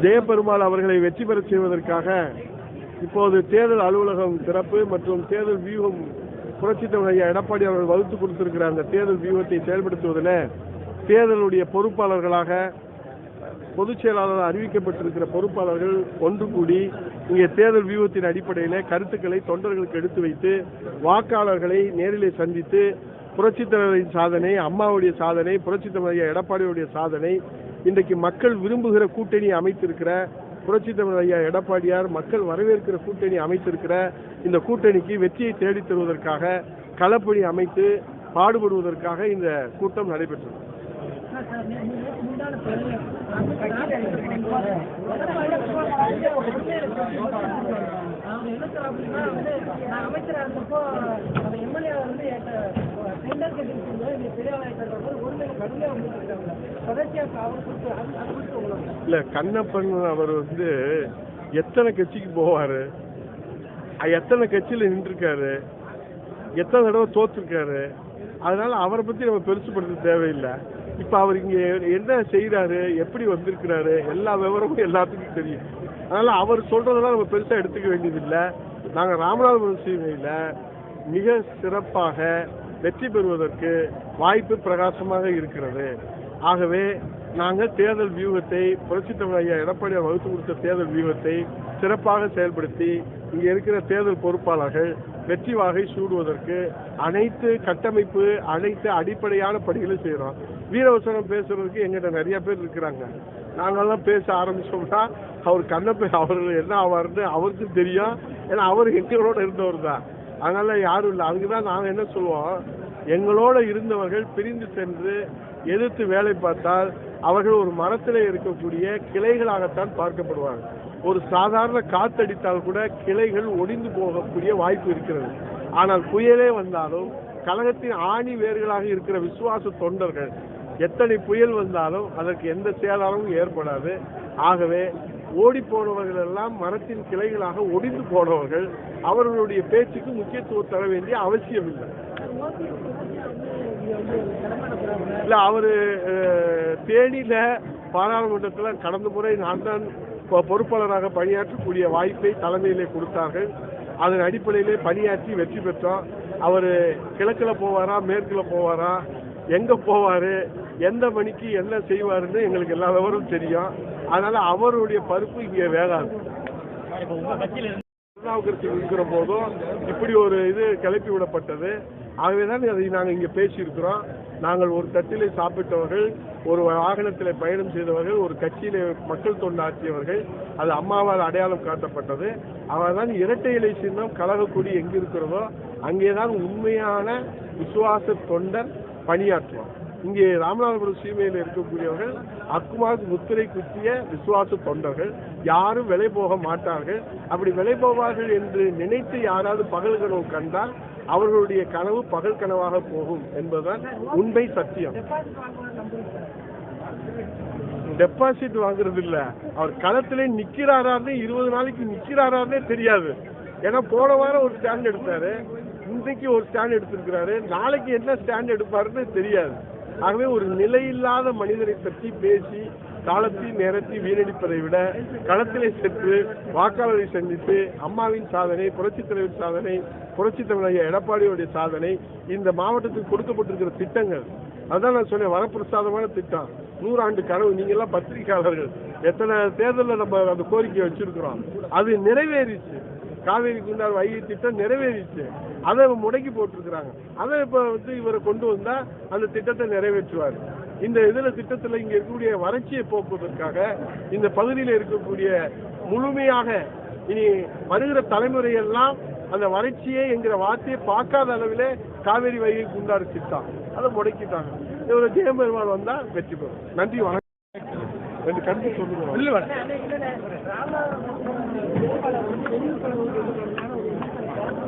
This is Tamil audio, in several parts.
ஜெயபெருமாள் அவர்களை வெற்றி பெறச் செய்வதற்காக இப்போது தேர்தல் அலுவலகம் திறப்பு மற்றும் தேர்தல் வியூகம் புரட்சித் தலைவர் ஐயா எடப்பாடி அவர்கள் வகுத்து கொடுத்திருக்கிற அந்த தேர்தல் வியூகத்தை செயல்படுத்துவதில் தேர்தலுடைய பொறுப்பாளர்களாக பொதுச் செயலாளர் அறிவிக்கப்பட்டிருக்கிற பொறுப்பாளர்கள் ஒன்று கூடி இங்கே தேர்தல் வியூகத்தின் அடிப்படையில் கருத்துக்களை தொண்டர்களுக்கு எடுத்து வைத்து வாக்காளர்களை நேரிலே சந்தித்து புரட்சித் தலைவரின் சாதனை, அம்மாவுடைய சாதனை, புரட்சித் தலைவர் எடப்பாடியுடைய சாதனை, இன்றைக்கு மக்கள் விரும்புகிற கூட்டணி அமைத்திருக்கிற புரட்சித் தலைவர் ஐயா எடப்பாடியார் மக்கள் வரவேற்கிற கூட்டணி அமைத்திருக்கிற இந்த கூட்டணிக்கு வெற்றியை தேடித் தருவதற்காக களப்பணி அமைத்து பாடுபடுவதற்காக இந்த கூட்டம் நடைபெற்றது. இல்ல, கண்ணப்பன் அவர் எத்தனை கட்சிக்கு போவாரு, எத்தனை கட்சியில நின்றுருக்காரு, எத்தனை தடவை தோத்துருக்காரு, அதனால அவரை பத்தி நம்ம பெருசுப்படுத்த தேவையில்லை. இப்ப அவர் இங்க என்ன செய்யறாரு, எப்படி வந்திருக்கிறாரு, எல்லா விவரமும் எல்லாத்துக்கும் தெரியும். அதனால அவர் சொல்றதெல்லாம் நம்ம பெருசா எடுத்துக்க வேண்டியதில்லை. நாங்க ராமநாதபுரம் சீமையில மிக சிறப்பாக வெற்றி பெறுவதற்கு வாய்ப்பு பிரகாசமாக இருக்கிறது. ஆகவே நாங்கள் தேர்தல் வியூகத்தை புரட்சித் தலைவர் ஐயா எடப்பாடியார் வகுத்து கொடுத்த தேர்தல் வியூகத்தை சிறப்பாக செயல்படுத்தி இங்க இருக்கிற தேர்தல் பொறுப்பாளர்கள் வெற்றி வாகை சூடுவதற்கு அனைத்து கட்டமைப்பு, அனைத்து அடிப்படையான பணிகளை செய்யறோம். வீரவசனம் பேசுறதுக்கு எங்கிட்ட நிறைய பேர் இருக்கிறாங்க. நாங்கெல்லாம் பேச ஆரம்பிச்சோம்னா அவர் அவர் என்ன ஆவார்னு அவருக்கும் தெரியும். ஏன்னா அவர் எங்களோட இருந்தவர் தான். அதனால யாரும் இல்லை. அதுக்குதான் நாங்கள் என்ன சொல்லுவோம், எங்களோட இருந்தவர்கள் பிரிந்து சென்று எதிர்த்து வேலை பார்த்தால் அவர்கள் ஒரு மரத்திலே இருக்கக்கூடிய கிளைகளாகத்தான் பார்க்கப்படுவார்கள். ஒரு சாதாரண காத்தடித்தால் கூட கிளைகள் ஒடிந்து போகக்கூடிய வாய்ப்பு இருக்கிறது. ஆனால் புயலே வந்தாலும் கழகத்தின் ஆணி வேர்களாக இருக்கிற விசுவாச தொண்டர்கள் எத்தனை புயல் வந்தாலும் அதற்கு எந்த சேதாரமும் ஏற்படாது. ஆகவே ஓடி போனவர்கள் எல்லாம் மரத்தின் கிளைகளாக ஒடிந்து போனவர்கள். அவர்களுடைய பேச்சுக்கு முக்கியத்துவம் தர வேண்டிய அவசியம் இல்லை. இல்ல, அவரு தேனியில பாராளுமன்றத்தில் கடந்த முறை நான் தான் பொறுப்பாளராக பணியாற்றக்கூடிய வாய்ப்பை தலைமையிலே கொடுத்தார்கள். அதன் அடிப்படையிலே பணியாற்றி வெற்றி பெற்றோம். அவர் கிழக்கில் போவாரா, மேற்கில் போவாரா, எங்க போவாரு, எந்த மணிக்கு என்ன செய்வாருன்னு எங்களுக்கு எல்லா விவரம் தெரியும். அதனால அவருடைய பருப்பு இங்கே வேகாது. இருக்கிற போதும் இப்படி ஒரு இது கிளப்பி விடப்பட்டது. ஆகவேதான் அதை நாங்கள் இங்கே பேசியிருக்கிறோம். நாங்கள் ஒரு தட்டிலே சாப்பிட்டவர்கள், ஒரு வாகனத்தில் பயணம் செய்தவர்கள், ஒரு கட்சியிலே மக்கள் தொண்டாற்றியவர்கள். அது அம்மாவால் அடையாளம் காட்டப்பட்டது. அவர்தான் இரட்டை இலை சின்னம் கழகக்கூடி எங்க இருக்கிறதோ அங்கேதான் உண்மையான விசுவாச தொண்டர் பணியாற்றுவார். இங்கே ராமநாதபுரம் சீமையில் இருக்கக்கூடியவர்கள் அக்குமார் முத்திரை குத்திய விசுவாச தொண்டர்கள். யாரும் விலை போக மாட்டார்கள். அப்படி விலை போவார்கள் என்று நினைத்து யாராவது பகல் கனவு கண்டால் அவர்களுடைய கனவு பகல் கனவாக போகும் என்பதுதான் உண்மை, சத்தியம். டெபாசிட் வாங்குறது இல்ல, அவர் களத்திலே நிக்கிறாரான்னு 20 நாளைக்கு நிக்கிறாரான்னே தெரியாது. ஏன்னா போன வாரம் ஒரு ஸ்டாண்ட் எடுத்தாரு, இன்றைக்கு ஒரு ஸ்டாண்ட் எடுத்திருக்கிறாரு, நாளைக்கு என்ன ஸ்டாண்ட் எடுப்பாருன்னு தெரியாது. ஆகவே ஒரு நிலையில்லாத மனிதரை பற்றி பேசி காலத்தையும் நேரத்தையும் வீணடிப்பதை விட களத்திலே சென்று வாக்காளரை சந்தித்து அம்மாவின் சாதனை, புரட்சித் தலைவர் சாதனை, புரட்சித் தலைவர் எடப்பாடியுடைய சாதனை, இந்த மாவட்டத்துக்கு கொடுக்கப்பட்டிருக்கிற திட்டங்கள், அதான் நான் சொன்னேன், வரப்பிரசாதமான திட்டம், 100 ஆண்டு கனவு. நீங்க எல்லாம் பத்திரிகையாளர்கள் எத்தனை தேர்தலில் நம்ம அந்த கோரிக்கை வச்சிருக்கிறோம், அது நிறைவேறிச்சு. காவேரி குண்டார் வைகை திட்டம் நிறைவேறிச்சு. அதை முடக்கி போட்டிருக்கிறாங்க. அதை இப்ப இவரை கொண்டு வந்தா அந்த திட்டத்தை நிறைவேற்றுவார். இந்த திட்டத்தில் இங்க இருக்கக்கூடிய வறட்சியை போக்குவதற்காக இந்த பகுதியில் இருக்கக்கூடிய முழுமையாக இனி வருகிற தலைமுறையெல்லாம் அந்த வறட்சியே என்கிற வார்த்தையை பார்க்காத அளவிலே காவேரி வைகை குண்டார் திட்டம் அதை முடக்கிட்டாங்க. இவரை ஜெயபெருமாள் வந்தா வெற்றி பெறும். நன்றி, வணக்கம். ரெண்டு கருத்து சொல்லுங்க.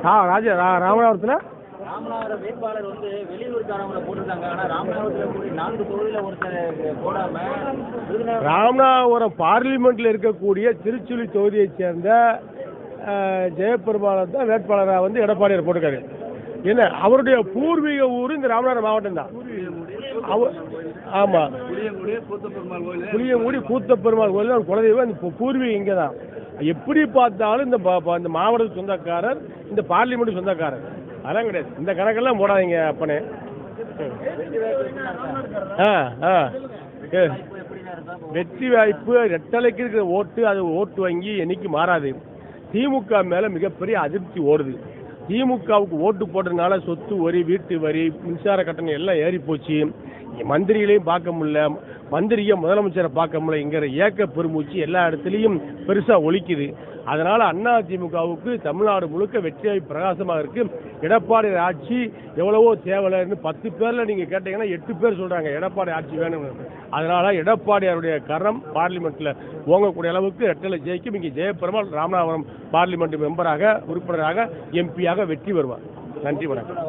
ராமநாதபுரத்தில் ராமநாதபுரம் வேட்பாளர் வெளியூர்காரவங்களை போட்டிருக்காங்க. ஆனா ராமநாதபுரத்தில் 4 தொகுதியில் ஒருத்தர் போடாம ராமநாதபுரம் பார்லிமெண்ட்ல இருக்கக்கூடிய திருச்சுழி தொகுதியை சேர்ந்த ஜெயபெருமாள் தான் வேட்பாளராக எடப்பாடியார் போட்டிருக்காரு. என்ன அவருடைய பூர்வீக ஊர் இந்த ராமநாதபுரம் மாவட்டம் தான். ஆமாம், புளியங்குடி கூத்த பெருமாள் கோயில் ஒரு குலதெய்வம். இந்த பூர்வீகம் இங்கே தான். எப்படி பார்த்தாலும் இந்த மாவட்ட சொந்தக்காரர், இந்த பார்லிமெண்ட் சொந்தக்காரர், அதெல்லாம் கிடையாது. இந்த கணக்கெல்லாம் போடாதீங்க அப்பனே. வெற்றி வாய்ப்பு ரெட்டலைக்கு இருக்கிற ஓட்டு, அது ஓட்டு வங்கி என்னைக்கு மாறாது. திமுக மேல மிகப்பெரிய அதிருப்தி ஓடுது. திமுகவுக்கு ஓட்டு போட்டதுனால சொத்து வரி, வீட்டு வரி, மின்சார கட்டணம் எல்லாம் ஏறி போச்சு. மந்திரிகளையும் பார்க்க முடியல, மந்திரியை முதலமைச்சரை பார்க்க முடியலங்கிற ஏக்க பெருமூச்சு எல்லா இடத்துலையும் பெருசா ஒலிக்குது. அதனால அதிமுகவுக்கு தமிழ்நாடு முழுக்க வெற்றி வாய்ப்பு பிரகாசமாக இருக்கு. எடப்பாடி ஆட்சி எவ்வளவோ தேவையில்லைன்னு 10 பேர்ல நீங்க கேட்டீங்கன்னா 8 பேர் சொல்றாங்க எடப்பாடி ஆட்சி வேணும். அதனால எடப்பாடியாருடைய கரம் பார்லிமெண்ட்ல ஓங்கக்கூடிய அளவுக்கு ரெட்டலை ஜெயிக்கும். இங்கே ஜெயபெருமாள் ராமநாதபுரம் பார்லிமெண்ட் மெம்பராக, உறுப்பினராக, எம்பியாக வெற்றி பெறுவார். நன்றி, வணக்கம்.